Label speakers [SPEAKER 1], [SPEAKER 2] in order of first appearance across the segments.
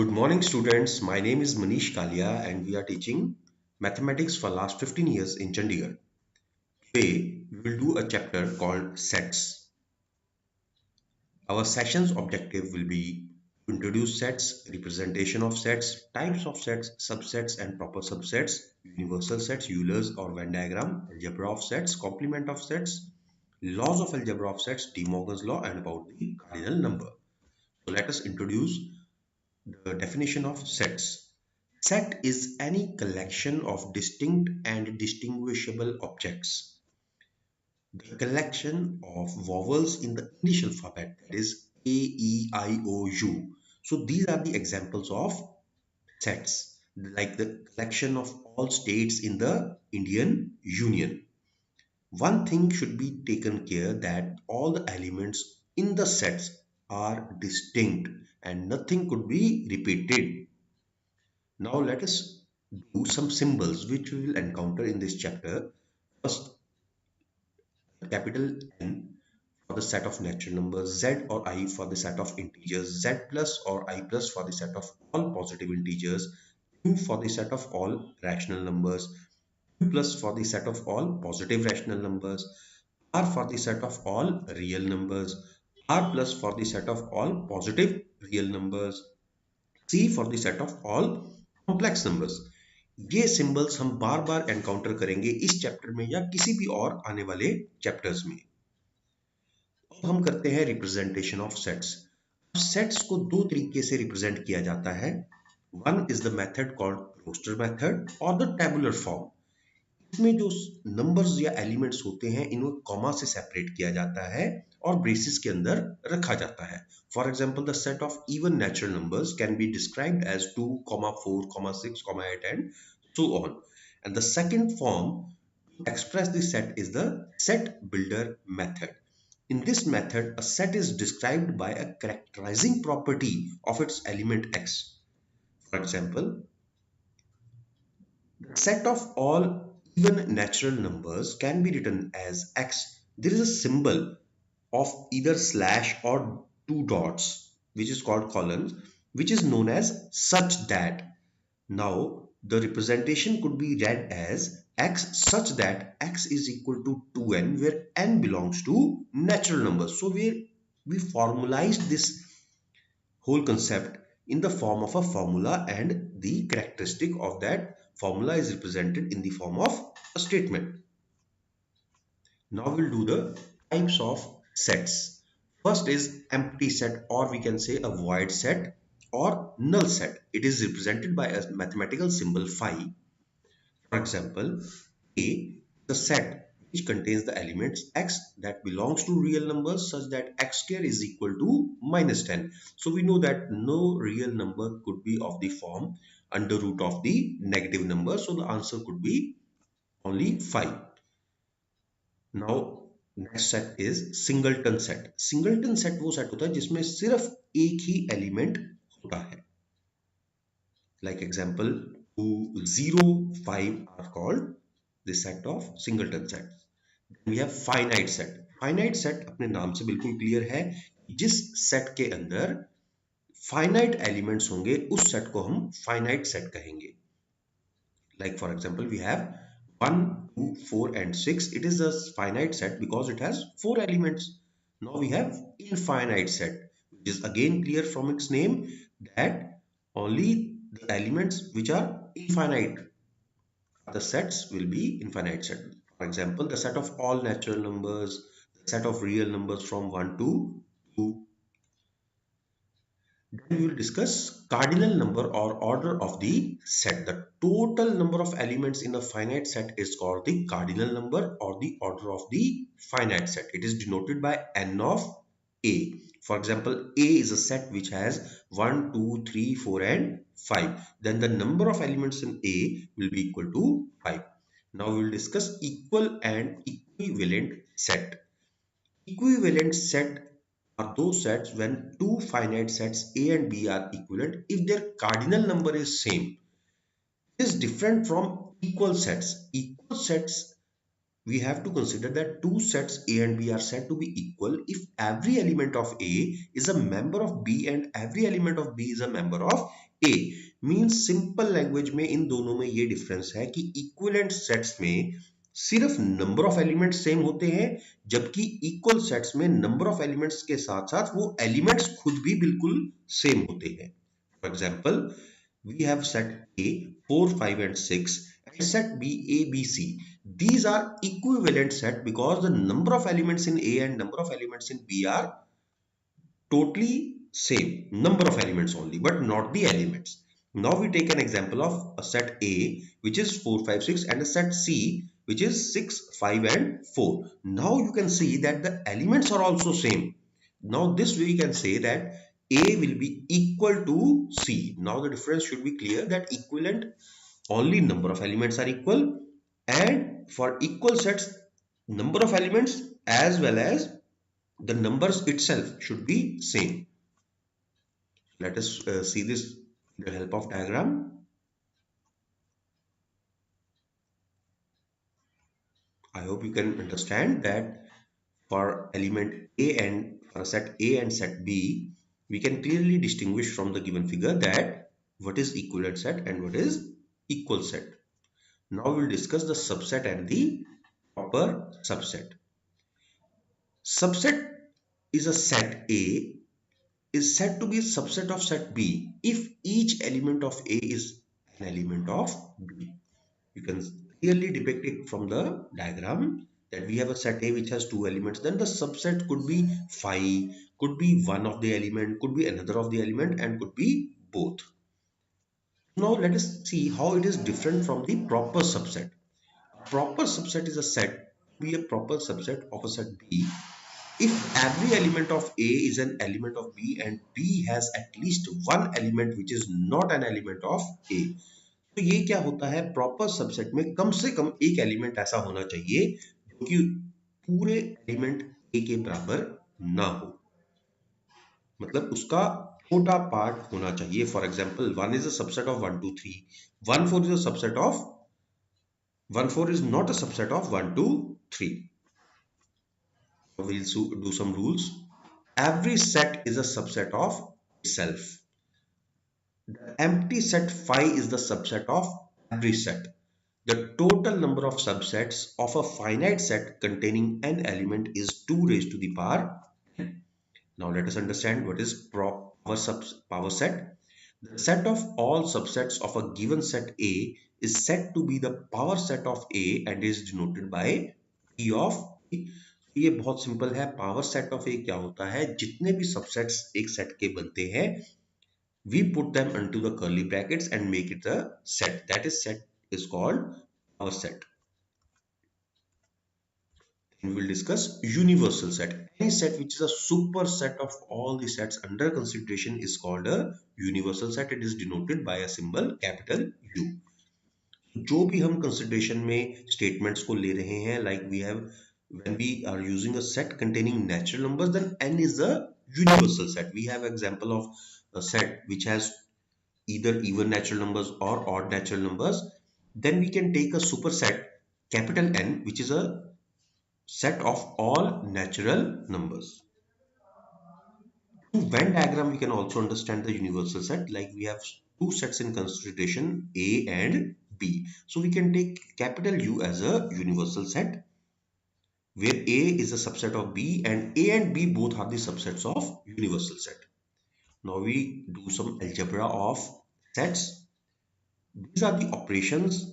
[SPEAKER 1] Good morning, students. My name is Manish Kalia, and we are teaching mathematics for last 15 years in Chandigarh. Today, we will do a chapter called sets. Our session's objective will be to introduce sets, representation of sets, types of sets, subsets and proper subsets, universal sets, Euler's or Venn diagram, algebra of sets, complement of sets, laws of algebra of sets, De Morgan's law, and about the cardinal number. So let us introduce the definition of sets. Set is any collection of distinct and distinguishable objects. The collection of vowels in the English alphabet, that is A, E, I, O, U. So these are the examples of sets, like the collection of all states in the Indian Union. One thing should be taken care that all the elements in the sets are distinct and nothing could be repeated. Now let us do some symbols which we will encounter in this chapter. First, capital N for the set of natural numbers, Z or I for the set of integers, Z plus or I plus for the set of all positive integers, Q for the set of all rational numbers, Q plus for the set of all positive rational numbers, R for the set of all real numbers, R plus for the set of all positive real numbers, C for the set of all complex numbers. ये symbols हम बार बार encounter करेंगे इस chapter में या किसी भी और आने वाले चैप्टर्स में। अब हम करते हैं रिप्रेजेंटेशन ऑफ सेट्स। सेट्स को दो तरीके से रिप्रेजेंट किया जाता है। One is the method called roster method और द टेबुलर फॉर्म। इसमें जो नंबर्स या एलिमेंट्स होते हैं इनको कॉमा से सेपरेट किया जाता है और ब्रेसेस के अंदर रखा जाता है। For example the set of even natural numbers can be described as 2, 4, 6, 8 and so on. And the second form to express the set is the set builder method. In this method, a set is described by a characterizing property of its element x. For example, the set of all even natural numbers can be written as x. There is a symbol of either slash or two dots, which is called colons, which is known as such that. Now, the representation could be read as x such that x is equal to 2n, where n belongs to natural numbers. So we formalized this whole concept in the form of a formula, and the characteristic of that formula is represented in the form of a statement. Now we'll do the types of sets. First is empty set, or we can say a void set or null set. It is represented by a mathematical symbol phi. For example, A, the set which contains the elements x that belongs to real numbers such that x square is equal to -10. So we know that no real number could be of the form under root of the negative number. So the answer could be only phi. Now next set is singleton set. Singleton set वो set होता है जिसमें सिर्फ एक ही element होता है. Like example 2, 0, 5 are called the set of singleton sets. Then we have finite set. Finite set अपने नाम से बिल्कुल क्लियर है, जिस सेट के अंदर फाइनाइट एलिमेंट्स होंगे उस सेट को हम फाइनाइट सेट कहेंगे. Like for example we have 1, 2, 4 and 6. It is a finite set because it has 4 elements. Now we have infinite set, which is again clear from its name that only the elements which are infinite, the sets will be infinite set. For example, the set of all natural numbers, the set of real numbers from 1 to 2. Then we will discuss cardinal number or order of the set. The total number of elements in a finite set is called the cardinal number or the order of the finite set. It is denoted by n of A. For example, A is a set which has 1, 2, 3, 4 and 5. Then the number of elements in A will be equal to 5. Now we will discuss equal and equivalent set. Equivalent set are those sets when two finite sets A and B are equivalent if their cardinal number is same. It is different from equal sets. Equal sets we have to consider that two sets A and B are said to be equal if every element of A is a member of B and every element of B is a member of A. Means simple language में इन दोनों में ये difference है कि equivalent sets में सिर्फ number of elements same होते हैं, जबकि इक्वल सेट्स में नंबर ऑफ एलिमेंट्स के साथ साथ वो एलिमेंट्स खुद भी बिल्कुल सेम होते हैं. For example, we have set A 4, 5 and 6 and set B A B C. These are equivalent set because the number of elements in A and number of elements in B are totally same, number of elements only but not the elements. Now we take an example of a set A which is 4, 5, 6 and a set C which is 6, 5 and 4. Now you can see that the elements are also same. Now this way we can say that A will be equal to C. Now the difference should be clear that equivalent only number of elements are equal, and for equal sets number of elements as well as the numbers itself should be same. Let us see this with the help of diagram. I hope you can understand that for element A and for set A and set B, we can clearly distinguish from the given figure that what is equivalent set and what is equal set. Now we'll discuss the subset and the proper subset. Subset is a set A is said to be a subset of set B if each element of A is an element of B. You can clearly depict it from the diagram that we have a set A which has two elements. Then the subset could be phi, could be one of the element, could be another of the element, and could be both. Now let us see how it is different from the proper subset. A proper subset is a set be a proper subset of a set B if every element of A is an element of B and B has at least one element which is not an element of A. तो ये क्या होता है, proper subset में कम से कम एक element ऐसा होना चाहिए जो कि पूरे एलिमेंट ए के बराबर ना हो, मतलब उसका छोटा पार्ट होना चाहिए. For example 1 is a subset of 1 2 3, 1 4 is a subset of 1 4 is not a subset of 1 2 3. We'll do some rules. Every set is a subset of itself. The empty set phi is the subset of every set. The total number of subsets of a finite set containing an element is 2 raised to the power n. Now let us understand what is power set. The set of all subsets of a given set A is said to be the power set of A and is denoted by P of A. ये बहुत simple है. Power set of ए क्या होता है, जितने भी subsets एक set के बनते हैं we put them into the curly brackets and make it a set. That is set is called power set. And we'll discuss universal set. Any set which is a superset of all the sets under consideration is called a universal set. It is denoted by a symbol capital U. जो भी हम consideration में statements को ले रहे हैं, like we have when we are using a set containing natural numbers, then n is the universal set. We have example of a set which has either even natural numbers or odd natural numbers. Then we can take a superset capital N which is a set of all natural numbers. Through Venn diagram we can also understand the universal set, like we have two sets in consideration A and B. So we can take capital U as a universal set where A is a subset of B and A and B both are the subsets of universal set. Now we do some algebra of sets. These are the operations,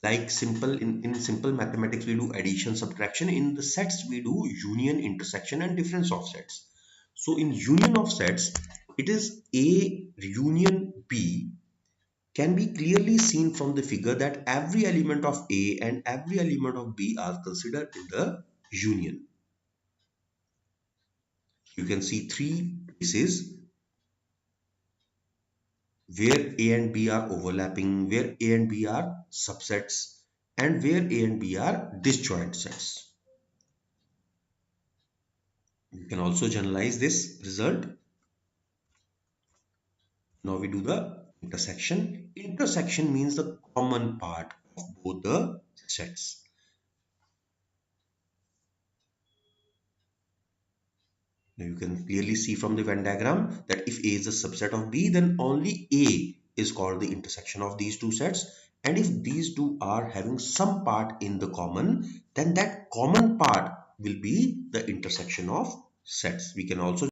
[SPEAKER 1] like in simple mathematics we do addition, subtraction. In the sets we do union, intersection and difference of sets. So in union of sets, it is A union B can be clearly seen from the figure that every element of A and every element of B are considered in the union. You can see three places where A and B are overlapping, where A and B are subsets, and where A and B are disjoint sets. You can also generalize this result. Now we do the intersection. Intersection means the common part of both the sets. Now you can clearly see from the Venn diagram that if A is a subset of B, then only A is called the intersection of these two sets. And if these two are having some part in the common, then that common part will be the intersection of sets. We can also